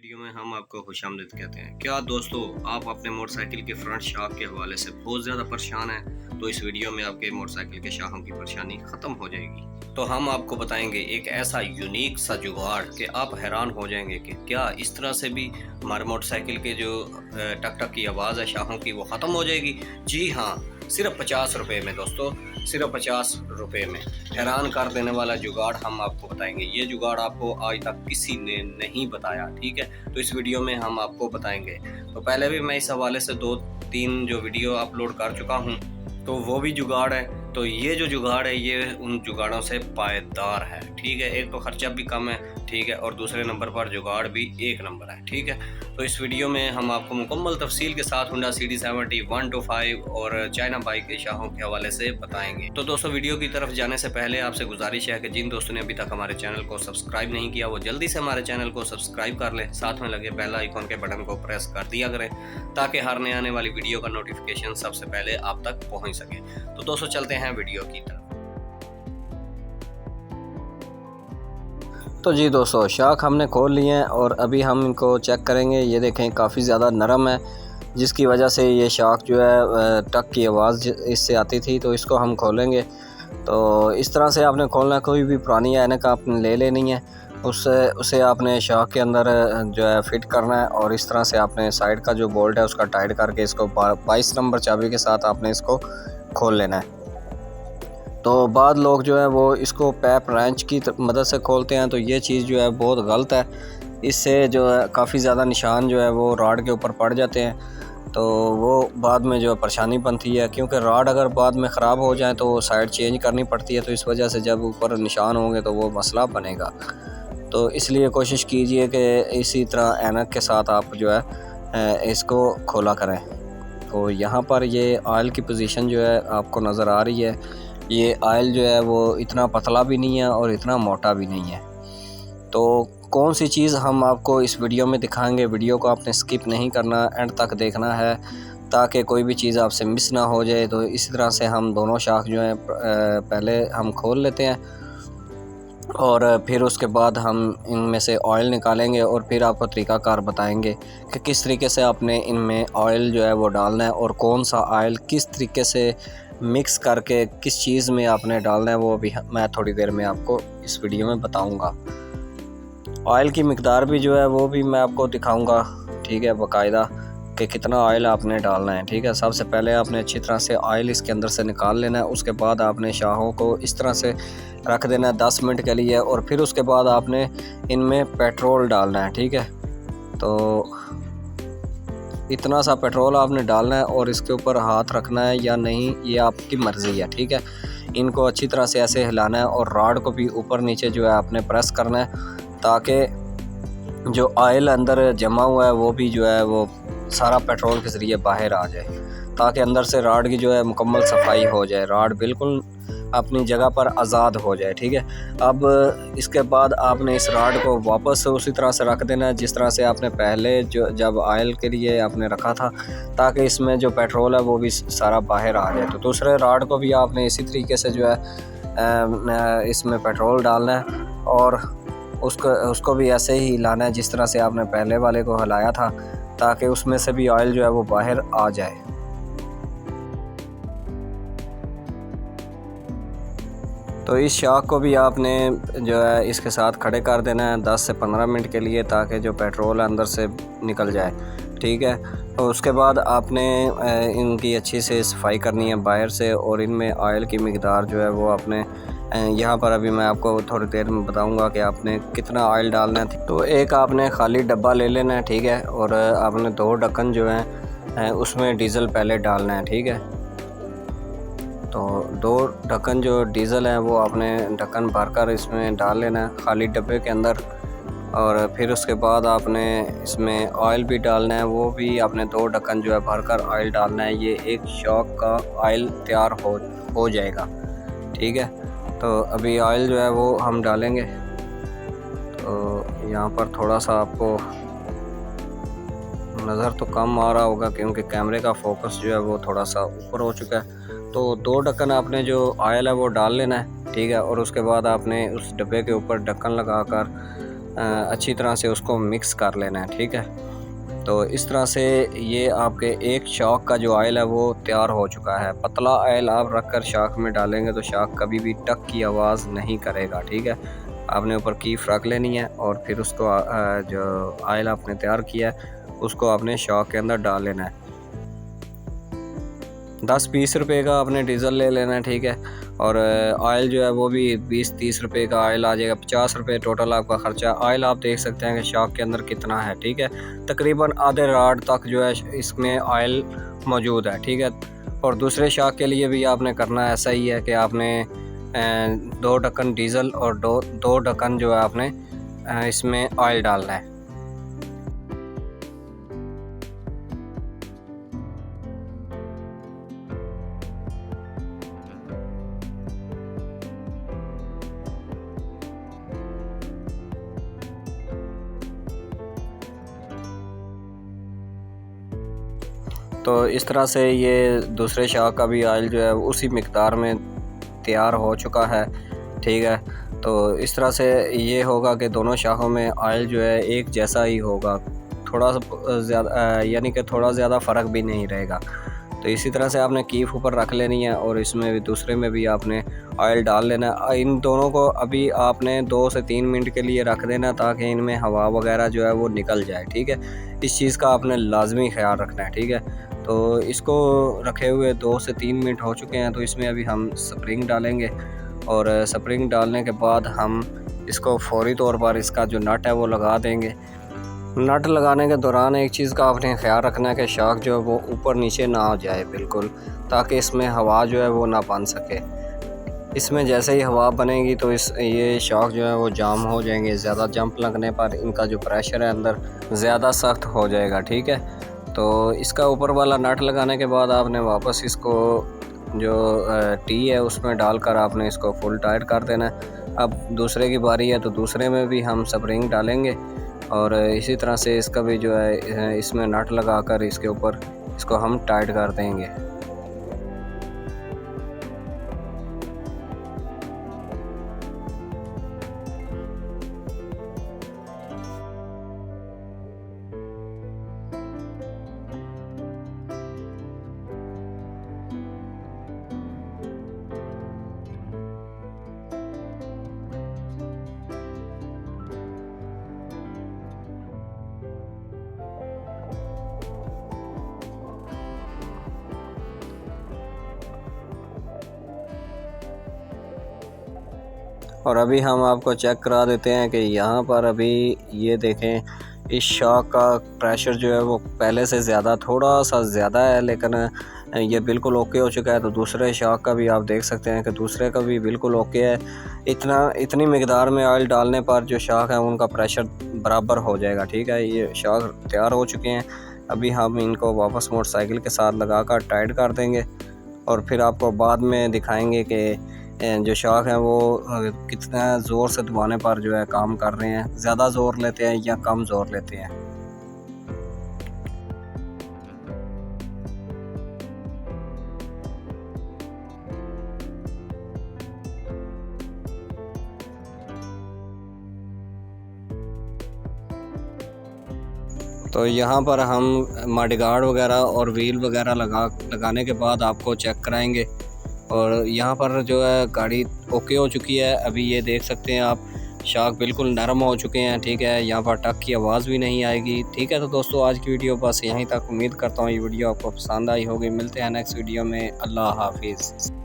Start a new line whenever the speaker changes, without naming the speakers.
Video में हम आपको खुशामदीद कहते हैं। क्या दोस्तों, आप अपने मोटरसाइकिल के फ्रंट शाफ्ट के हवाले से बहुत ज़्यादा परेशान हैं? तो इस वीडियो में आपके मोटरसाइकिल के शाहों की परेशानी ख़त्म हो जाएगी। तो हम आपको बताएंगे एक ऐसा यूनिक सा जुगाड़ कि आप हैरान हो जाएंगे कि क्या इस तरह से भी हमारे मोटरसाइकिल के जो टक टक की आवाज़ है शाहों की, वो ख़त्म हो जाएगी। जी हाँ, सिर्फ 50 रुपये में दोस्तों, सिर्फ 50 रुपये में हैरान कर देने वाला जुगाड़ हम आपको बताएंगे। ये जुगाड़ आपको आज तक किसी ने नहीं बताया, ठीक है? तो इस वीडियो में हम आपको बताएंगे। तो पहले भी मैं इस हवाले से 2-3 जो वीडियो अपलोड कर चुका हूँ, तो वो भी जुगाड़ है। तो ये जो जुगाड़ है ये उन जुगाड़ों से पायदार है, ठीक है? एक तो खर्चा भी कम है, ठीक है, और दूसरे नंबर पर जुगाड़ भी एक नंबर है, ठीक है? तो इस वीडियो में हम आपको मुकम्मल तफसील के साथ होंडा CD70 125 और चाइना बाइक के शाहों के हवाले से बताएंगे। तो दोस्तों, वीडियो की तरफ जाने से पहले आपसे गुजारिश है कि जिन दोस्तों ने अभी तक हमारे चैनल को सब्सक्राइब नहीं किया, वो जल्दी से हमारे चैनल को सब्सक्राइब कर लें, साथ में लगे बेल आइकॉन के बटन को प्रेस कर दिया करें ताकि हर नए आने वाली वीडियो का नोटिफिकेशन सबसे पहले आप तक पहुँच सके। तो दोस्तों, चलते हैं वीडियो की तरफ।
तो जी दोस्तों, शाख हमने खोल लिए हैं और अभी हम इनको चेक करेंगे। ये देखें, काफ़ी ज़्यादा नरम है, जिसकी वजह से ये शाख जो है टक की आवाज़ इससे आती थी। तो इसको हम खोलेंगे। तो इस तरह से आपने खोलना है। कोई भी पुरानी ऐनक आपने ले लेनी है, उसे आपने शाख के अंदर जो है फिट करना है और इस तरह से आपने साइड का जो बोल्ट है उसका टाइट करके इसको 22 नंबर चाबी के साथ आपने इसको खोल लेना है। तो बाद लोग जो है वो इसको पैप रेंच की मदद से खोलते हैं, तो ये चीज़ जो है बहुत गलत है। इससे जो है काफ़ी ज़्यादा निशान जो है वो राड के ऊपर पड़ जाते हैं, तो वो बाद में जो है परेशानी बनती है, क्योंकि राड अगर बाद में ख़राब हो जाए तो वो साइड चेंज करनी पड़ती है। तो इस वजह से जब ऊपर निशान होंगे तो वो मसला बनेगा। तो इसलिए कोशिश कीजिए कि इसी तरह ऐनक के साथ आप जो है इसको खोला करें। तो यहाँ पर ये ऑयल की पोजीशन जो है आपको नज़र आ रही है। ये ऑयल जो है वो इतना पतला भी नहीं है और इतना मोटा भी नहीं है। तो कौन सी चीज़ हम आपको इस वीडियो में दिखाएंगे, वीडियो को आपने स्किप नहीं करना, एंड तक देखना है ताकि कोई भी चीज़ आपसे मिस ना हो जाए। तो इसी तरह से हम दोनों शाख जो हैं पहले हम खोल लेते हैं और फिर उसके बाद हम इनमें से ऑयल निकालेंगे और फिर आपको तरीक़ाकार बताएंगे कि किस तरीके से आपने इनमें ऑयल जो है वो डालना है और कौन सा ऑयल किस तरीके से मिक्स करके किस चीज़ में आपने डालना है, वो भी मैं थोड़ी देर में आपको इस वीडियो में बताऊंगा। ऑयल की मिकदार भी जो है वो भी मैं आपको दिखाऊंगा, ठीक है, बाकायदा कि कितना ऑयल आपने डालना है, ठीक है। सबसे पहले आपने अच्छी तरह से ऑयल इसके अंदर से निकाल लेना है। उसके बाद आपने शाहों को इस तरह से रख देना है 10 मिनट के लिए और फिर उसके बाद आपने इनमें पेट्रोल डालना है, ठीक है। तो इतना सा पेट्रोल आपने डालना है और इसके ऊपर हाथ रखना है या नहीं, ये आपकी मर्ज़ी है, ठीक है। इनको अच्छी तरह से ऐसे हिलाना है और राड को भी ऊपर नीचे जो है आपने प्रेस करना है ताकि जो ऑयल अंदर जमा हुआ है वो भी जो है वो सारा पेट्रोल के ज़रिए बाहर आ जाए, ताकि अंदर से राड की जो है मुकम्मल सफाई हो जाए, राड बिल्कुल अपनी जगह पर आज़ाद हो जाए, ठीक है। अब इसके बाद आपने इस राड को वापस उसी तरह से रख देना है जिस तरह से आपने पहले जो जब ऑयल के लिए आपने रखा था, ताकि इसमें जो पेट्रोल है वो भी सारा बाहर आ जाए। तो दूसरे राड को भी आपने इसी तरीके से जो है इसमें पेट्रोल डालना है और उसको भी ऐसे ही हिलाना है जिस तरह से आपने पहले वाले को हिलाया था, ताकि उसमें से भी ऑयल जो है वो बाहर आ जाए। तो इस शाख को भी आपने जो है इसके साथ खड़े कर देना है 10 से 15 मिनट के लिए, ताकि जो पेट्रोल अंदर से निकल जाए, ठीक है। तो उसके बाद आपने इनकी अच्छी से सफाई करनी है बाहर से और इनमें ऑयल की मिकदार जो है वो आपने यहाँ पर अभी मैं आपको थोड़ी देर में बताऊंगा कि आपने कितना ऑयल डालना है। तो एक आपने खाली डब्बा ले लेना है, ठीक है, और आपने 2 ढक्कन जो हैं उसमें डीज़ल पहले डालना है, ठीक है। तो 2 ढक्कन जो डीज़ल है वो आपने ढक्कन भरकर इसमें डाल लेना है खाली डब्बे के अंदर, और फिर उसके बाद आपने इसमें ऑयल भी डालना है, वो भी आपने 2 ढक्कन जो है भरकर ऑयल डालना है। ये एक शाख का ऑयल तैयार हो जाएगा, ठीक है। तो अभी ऑयल जो है वो हम डालेंगे। तो यहाँ पर थोड़ा सा आपको नज़र तो कम आ रहा होगा क्योंकि कैमरे का फोकस जो है वो थोड़ा सा ऊपर हो चुका है। तो 2 ढक्कन आपने जो ऑयल है वो डाल लेना है, ठीक है, और उसके बाद आपने उस डब्बे के ऊपर ढक्कन लगाकर अच्छी तरह से उसको मिक्स कर लेना है। ठीक है, तो इस तरह से ये आपके एक शाख का जो ऑयल है वो तैयार हो चुका है। पतला ऑयल आप रख कर शाख में डालेंगे तो शाख कभी भी टक की आवाज़ नहीं करेगा। ठीक है, आपने ऊपर कीफ रख लेनी है और फिर उसको जो ऑयल आपने तैयार किया है उसको आपने शाख के अंदर डाल लेना है। 10-20 रुपये का आपने डीज़ल ले लेना है। ठीक है, और ऑयल जो है वो भी 20-30 रुपये का ऑयल आ जाएगा। 50 रुपये टोटल आपका ख़र्चा। ऑयल आप देख सकते हैं कि शाख के अंदर कितना है। ठीक है, तकरीबन आधे राड तक जो है इसमें ऑयल मौजूद है। ठीक है, और दूसरे शाख के लिए भी आपने करना ऐसा ही है कि आपने 2 ढक्कन डीज़ल और दो ढक्कन जो है आपने इसमें ऑयल डालना है। तो इस तरह से ये दूसरे शाख का भी ऑयल जो है उसी मिक़दार में तैयार हो चुका है। ठीक है, तो इस तरह से ये होगा कि दोनों शाखों में ऑयल जो है एक जैसा ही होगा, थोड़ा ज़्यादा यानी कि थोड़ा ज़्यादा फ़र्क भी नहीं रहेगा। तो इसी तरह से आपने कीफ ऊपर रख लेनी है और इसमें भी दूसरे में भी आपने ऑयल डाल लेना है। इन दोनों को अभी आपने 2 से 3 मिनट के लिए रख देना ताकि इनमें हवा वगैरह जो है वो निकल जाए। ठीक है, इस चीज़ का आपने लाजमी ख्याल रखना है। ठीक है, तो इसको रखे हुए 2 से 3 मिनट हो चुके हैं। तो इसमें अभी हम स्प्रिंग डालेंगे और स्प्रिंग डालने के बाद हम इसको फौरी तौर पर इसका जो नट है वो लगा देंगे। नट लगाने के दौरान एक चीज़ का आपने ख्याल रखना है कि शाख जो है वो ऊपर नीचे ना हो जाए बिल्कुल, ताकि इसमें हवा जो है वो ना बन सके। इसमें जैसे ही हवा बनेगी तो ये शाख जो है वो जाम हो जाएंगे। ज़्यादा जंप लगने पर इनका जो प्रेशर है अंदर ज़्यादा सख्त हो जाएगा। ठीक है, तो इसका ऊपर वाला नट लगाने के बाद आपने वापस इसको जो टी है उसमें डालकर आपने इसको फुल टाइट कर देना है। अब दूसरे की बारी है तो दूसरे में भी हम स्प्रिंग डालेंगे और इसी तरह से इसका भी जो है इसमें नट लगाकर इसके ऊपर इसको हम टाइट कर देंगे। और अभी हम आपको चेक करा देते हैं कि यहाँ पर अभी ये देखें इस शाख का प्रेशर जो है वो पहले से थोड़ा सा ज़्यादा है, लेकिन ये बिल्कुल ओके हो चुका है। तो दूसरे शाख का भी आप देख सकते हैं कि दूसरे का भी बिल्कुल ओके है। इतनी मिकदार में ऑयल डालने पर जो शाख है उनका प्रेशर बराबर हो जाएगा। ठीक है, ये शाख तैयार हो चुके हैं। अभी हम इनको वापस मोटरसाइकिल के साथ लगाकर टाइट कर देंगे और फिर आपको बाद में दिखाएंगे कि जो शाख है वो कितना ज़ोर से दबाने पर जो है काम कर रहे हैं, ज़्यादा ज़ोर लेते हैं या कम ज़ोर लेते हैं। तो यहाँ पर हम मडगार्ड वगैरह और व्हील वगैरह लगाने के बाद आपको चेक कराएंगे। और यहाँ पर जो है गाड़ी ओके हो चुकी है। अभी ये देख सकते हैं आप, शाख बिल्कुल नरम हो चुके हैं। ठीक है, यहाँ पर टक की आवाज़ भी नहीं आएगी। ठीक है, तो दोस्तों आज की वीडियो बस यहीं तक। उम्मीद करता हूँ ये वीडियो आपको पसंद आई होगी। मिलते हैं नेक्स्ट वीडियो में। अल्लाह हाफिज़।